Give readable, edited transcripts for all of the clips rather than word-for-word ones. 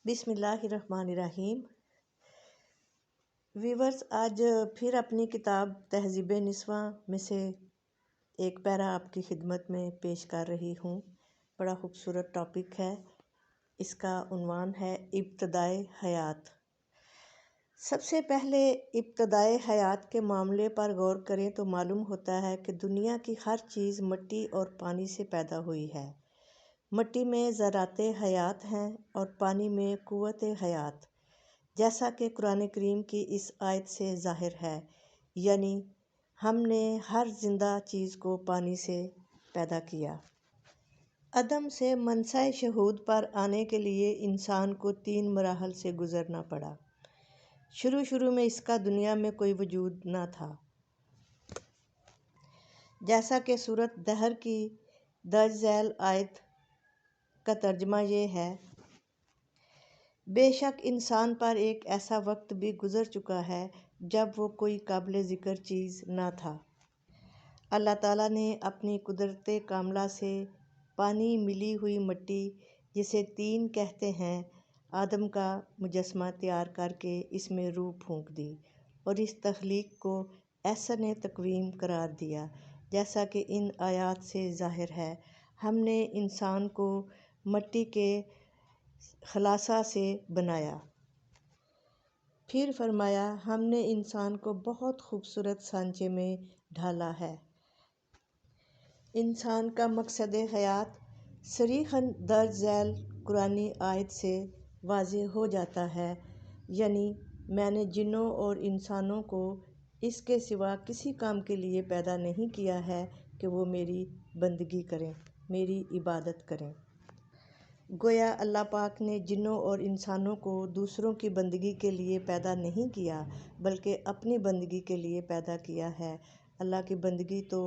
بسم اللہ الرحمن الرحیم۔ ویورز، آج پھر اپنی کتاب تہذیب نسواں میں سے ایک پیرا آپ کی خدمت میں پیش کر رہی ہوں۔ بڑا خوبصورت ٹاپک ہے، اس کا عنوان ہے ابتدائے حیات۔ سب سے پہلے ابتدائے حیات کے معاملے پر غور کریں تو معلوم ہوتا ہے کہ دنیا کی ہر چیز مٹی اور پانی سے پیدا ہوئی ہے۔ مٹی میں ذرات حیات ہیں اور پانی میں قوت حیات، جیسا کہ قرآن کریم کی اس آیت سے ظاہر ہے، یعنی ہم نے ہر زندہ چیز کو پانی سے پیدا کیا۔ عدم سے منصۂ شہود پر آنے کے لیے انسان کو 3 مراحل سے گزرنا پڑا۔ شروع میں اس کا دنیا میں کوئی وجود نہ تھا، جیسا کہ سورۃ دہر کی درج ذیل آیت کا ترجمہ یہ ہے: بے شک انسان پر ایک ایسا وقت بھی گزر چکا ہے جب وہ کوئی قابل ذکر چیز نہ تھا۔ اللہ تعالیٰ نے اپنی قدرت کاملہ سے پانی ملی ہوئی مٹی، جسے طین کہتے ہیں، آدم کا مجسمہ تیار کر کے اس میں روح پھونک دی اور اس تخلیق کو احسن تقویم قرار دیا، جیسا کہ ان آیات سے ظاہر ہے۔ ہم نے انسان کو مٹی کے خلاصہ سے بنایا۔ پھر فرمایا، ہم نے انسان کو بہت خوبصورت سانچے میں ڈھالا ہے۔ انسان کا مقصد حیات صریحاً درج ذیل قرآنی آیت سے واضح ہو جاتا ہے، یعنی میں نے جنوں اور انسانوں کو اس کے سوا کسی کام کے لیے پیدا نہیں کیا ہے کہ وہ میری بندگی کریں، میری عبادت کریں۔ گویا اللہ پاک نے جنوں اور انسانوں کو دوسروں کی بندگی کے لیے پیدا نہیں کیا، بلکہ اپنی بندگی کے لیے پیدا کیا ہے۔ اللہ کی بندگی تو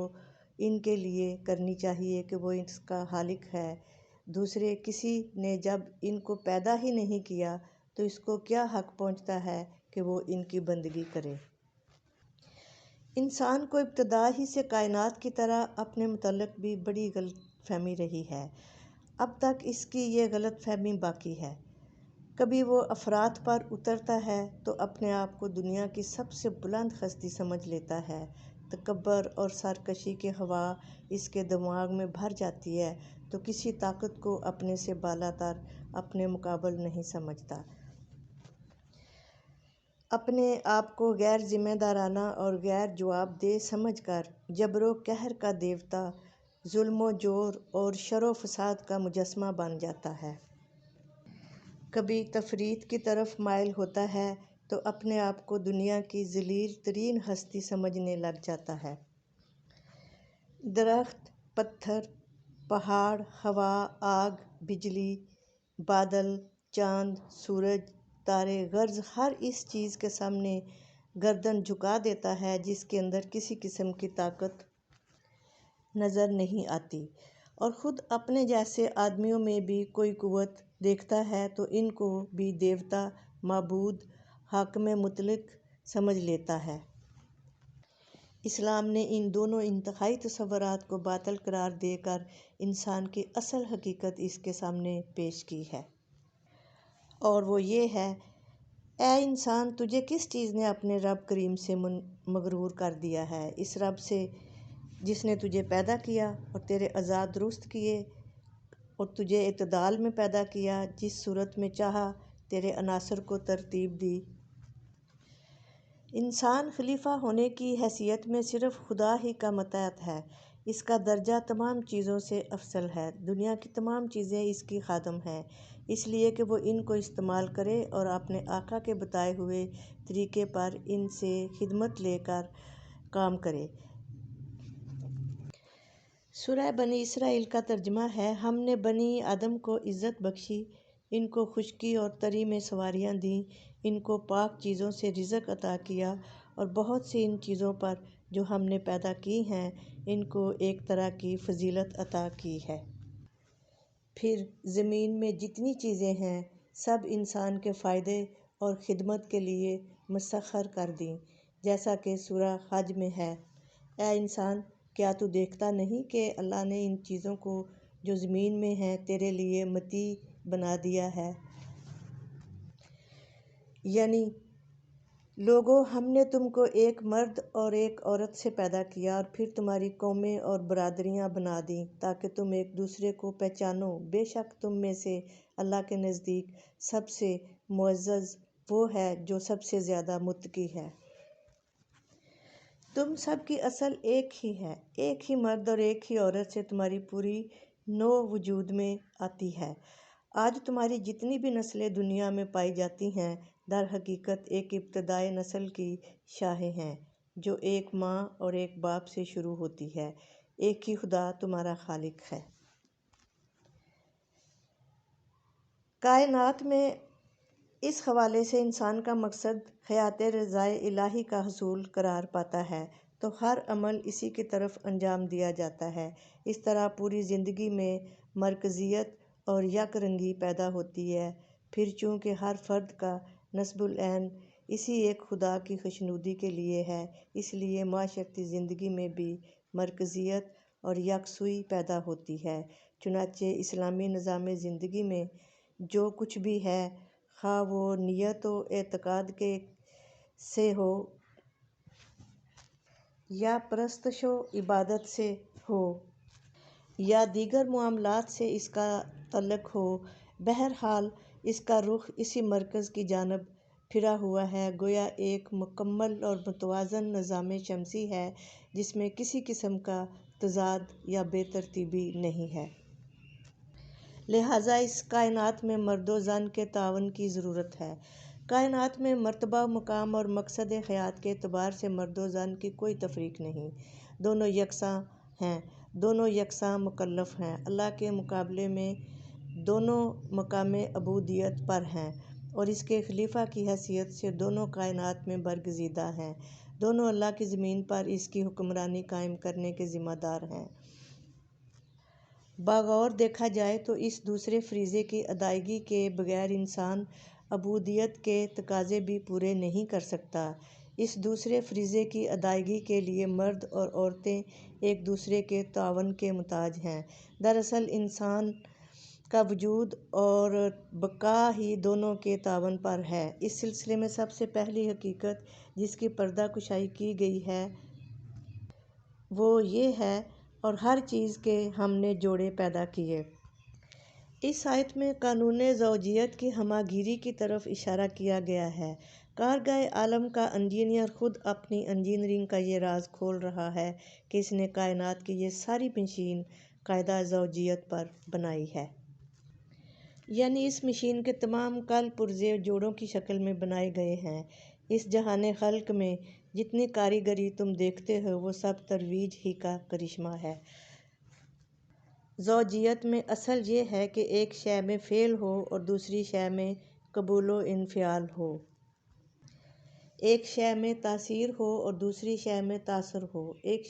ان کے لیے کرنی چاہیے کہ وہ اس کا خالق ہے۔ دوسرے کسی نے جب ان کو پیدا ہی نہیں کیا تو اس کو کیا حق پہنچتا ہے کہ وہ ان کی بندگی کرے؟ انسان کو ابتدا ہی سے کائنات کی طرح اپنے متعلق بھی بڑی غلط فہمی رہی ہے۔ اب تک اس کی یہ غلط فہمی باقی ہے۔ کبھی وہ افراط پر اترتا ہے تو اپنے آپ کو دنیا کی سب سے بلند ہستی سمجھ لیتا ہے۔ تکبر اور سرکشی کی ہوا اس کے دماغ میں بھر جاتی ہے تو کسی طاقت کو اپنے سے بالاتر، اپنے مقابل نہیں سمجھتا۔ اپنے آپ کو غیر ذمہ دارانہ اور غیر جواب دہ سمجھ کر جبر و قہر کا دیوتا، ظلم و جور اور شر و فساد کا مجسمہ بن جاتا ہے۔ کبھی تفریط کی طرف مائل ہوتا ہے تو اپنے آپ کو دنیا کی ذلیل ترین ہستی سمجھنے لگ جاتا ہے۔ درخت، پتھر، پہاڑ، ہوا، آگ، بجلی، بادل، چاند، سورج، تارے، غرض ہر اس چیز کے سامنے گردن جھکا دیتا ہے جس کے اندر کسی قسم کی طاقت نظر نہیں آتی، اور خود اپنے جیسے آدمیوں میں بھی کوئی قوت دیکھتا ہے تو ان کو بھی دیوتا، معبود، حاکم مطلق سمجھ لیتا ہے۔ اسلام نے ان دونوں انتہائی تصورات کو باطل قرار دے کر انسان کی اصل حقیقت اس کے سامنے پیش کی ہے، اور وہ یہ ہے: اے انسان، تجھے کس چیز نے اپنے رب کریم سے مغرور کر دیا ہے؟ اس رب سے جس نے تجھے پیدا کیا اور تیرے اعضاء درست کیے اور تجھے اعتدال میں پیدا کیا، جس صورت میں چاہا تیرے عناصر کو ترتیب دی۔ انسان خلیفہ ہونے کی حیثیت میں صرف خدا ہی کا ماتحت ہے۔ اس کا درجہ تمام چیزوں سے افضل ہے۔ دنیا کی تمام چیزیں اس کی خادم ہیں، اس لیے کہ وہ ان کو استعمال کرے اور اپنے آقا کے بتائے ہوئے طریقے پر ان سے خدمت لے کر کام کرے۔ سورہ بنی اسرائیل کا ترجمہ ہے: ہم نے بنی آدم کو عزت بخشی، ان کو خشکی اور تری میں سواریاں دیں، ان کو پاک چیزوں سے رزق عطا کیا اور بہت سی ان چیزوں پر جو ہم نے پیدا کی ہیں ان کو ایک طرح کی فضیلت عطا کی ہے۔ پھر زمین میں جتنی چیزیں ہیں سب انسان کے فائدے اور خدمت کے لیے مسخر کر دیں، جیسا کہ سورہ حج میں ہے: اے انسان، کیا تو دیکھتا نہیں کہ اللہ نے ان چیزوں کو جو زمین میں ہیں تیرے لیے متیع بنا دیا ہے؟ یعنی لوگوں، ہم نے تم کو ایک مرد اور ایک عورت سے پیدا کیا اور پھر تمہاری قومیں اور برادریاں بنا دیں تاکہ تم ایک دوسرے کو پہچانو۔ بے شک تم میں سے اللہ کے نزدیک سب سے معزز وہ ہے جو سب سے زیادہ متقی ہے۔ تم سب کی اصل ایک ہی ہے، ایک ہی مرد اور ایک ہی عورت سے تمہاری پوری نوع وجود میں آتی ہے۔ آج تمہاری جتنی بھی نسلیں دنیا میں پائی جاتی ہیں در حقیقت ایک ابتدائی نسل کی شاخیں ہیں جو ایک ماں اور ایک باپ سے شروع ہوتی ہے۔ ایک ہی خدا تمہارا خالق ہے۔ کائنات میں اس حوالے سے انسان کا مقصد حیات رضائے الہی کا حصول قرار پاتا ہے تو ہر عمل اسی کی طرف انجام دیا جاتا ہے۔ اس طرح پوری زندگی میں مرکزیت اور یک رنگی پیدا ہوتی ہے۔ پھر چونکہ ہر فرد کا نصب العین اسی ایک خدا کی خوشنودی کے لیے ہے، اس لیے معاشرتی زندگی میں بھی مرکزیت اور یکسوئی پیدا ہوتی ہے۔ چنانچہ اسلامی نظام زندگی میں جو کچھ بھی ہے، خواہ وہ نیت و اعتقاد سے ہو یا پرستش و عبادت سے ہو یا دیگر معاملات سے اس کا تعلق ہو، بہرحال اس کا رخ اسی مرکز کی جانب پھرا ہوا ہے، گویا ایک مکمل اور متوازن نظام شمسی ہے جس میں کسی قسم کا تضاد یا بے ترتیبی نہیں ہے۔ لہٰذا اس کائنات میں مرد و زن کے تعاون کی ضرورت ہے۔ کائنات میں مرتبہ، مقام اور مقصد حیات کے اعتبار سے مرد و زن کی کوئی تفریق نہیں، دونوں یکساں ہیں، دونوں یکساں مکلف ہیں، اللہ کے مقابلے میں دونوں مقام عبودیت پر ہیں اور اس کے خلیفہ کی حیثیت سے دونوں کائنات میں برگزیدہ ہیں، دونوں اللہ کی زمین پر اس کی حکمرانی قائم کرنے کے ذمہ دار ہیں۔ بغور دیکھا جائے تو اس دوسرے فریضے کی ادائیگی کے بغیر انسان عبودیت کے تقاضے بھی پورے نہیں کر سکتا۔ اس دوسرے فریضے کی ادائیگی کے لیے مرد اور عورتیں ایک دوسرے کے تعاون کے محتاج ہیں۔ دراصل انسان کا وجود اور بقا ہی دونوں کے تعاون پر ہے۔ اس سلسلے میں سب سے پہلی حقیقت جس کی پردہ کشائی کی گئی ہے وہ یہ ہے، اور ہر چیز کے ہم نے جوڑے پیدا کیے۔ اس آیت میں قانون زوجیت کی ہمہ گیری کی طرف اشارہ کیا گیا ہے۔ کارگاہ عالم کا انجینئر خود اپنی انجینئرنگ کا یہ راز کھول رہا ہے کہ اس نے کائنات کی یہ ساری مشین قاعدہ زوجیت پر بنائی ہے۔ یعنی اس مشین کے تمام کل پرزے جوڑوں کی شکل میں بنائے گئے ہیں۔ اس جہان خلق میں جتنی کاریگری تم دیکھتے ہو وہ سب ترویج ہی کا کرشمہ ہے۔ زوجیت میں اصل یہ ہے کہ ایک شے میں فعل ہو اور دوسری شے میں قبول و انفعال ہو، ایک شے میں تاثیر ہو اور دوسری شے میں تاثر ہو، ایک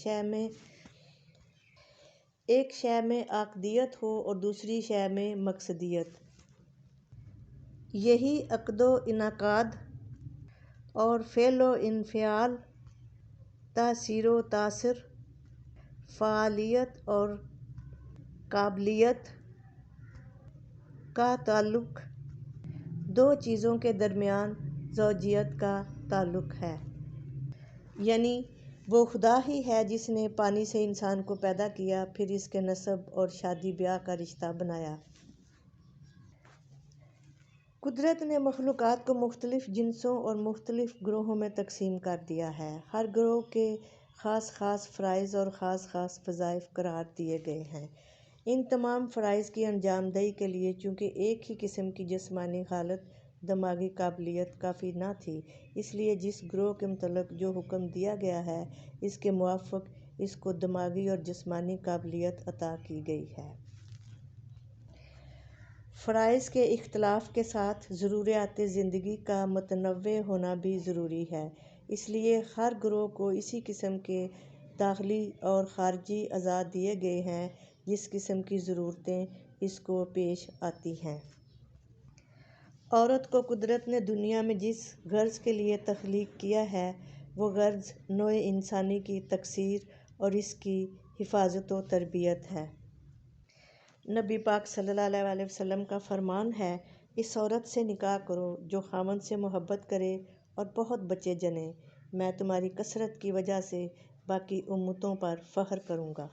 شے میں عقدیت ہو اور دوسری شے میں مقصدیت۔ یہی عقد و انعقاد اور فعل و انفعال، تاثیر و تاثر، فعالیت اور قابلیت کا تعلق، دو چیزوں کے درمیان زوجیت کا تعلق ہے۔ یعنی وہ خدا ہی ہے جس نے پانی سے انسان کو پیدا کیا، پھر اس کے نسب اور شادی بیاہ کا رشتہ بنایا۔ قدرت نے مخلوقات کو مختلف جنسوں اور مختلف گروہوں میں تقسیم کر دیا ہے۔ ہر گروہ کے خاص خاص فرائض اور خاص خاص وظائف قرار دیے گئے ہیں۔ ان تمام فرائض کی انجام دہی کے لیے چونکہ ایک ہی قسم کی جسمانی حالت، دماغی قابلیت کافی نہ تھی، اس لیے جس گروہ کے متعلق جو حکم دیا گیا ہے اس کے موافق اس کو دماغی اور جسمانی قابلیت عطا کی گئی ہے۔ فرائض کے اختلاف کے ساتھ ضروریات زندگی کا متنوع ہونا بھی ضروری ہے، اس لیے ہر گروہ کو اسی قسم کے داخلی اور خارجی اعضاء دیے گئے ہیں جس قسم کی ضرورتیں اس کو پیش آتی ہیں۔ عورت کو قدرت نے دنیا میں جس غرض کے لیے تخلیق کیا ہے وہ غرض نوع انسانی کی تکثیر اور اس کی حفاظت و تربیت ہے۔ نبی پاک صلی اللہ علیہ وسلم کا فرمان ہے، اس عورت سے نکاح کرو جو خاوند سے محبت کرے اور بہت بچے جنے، میں تمہاری کثرت کی وجہ سے باقی امتوں پر فخر کروں گا۔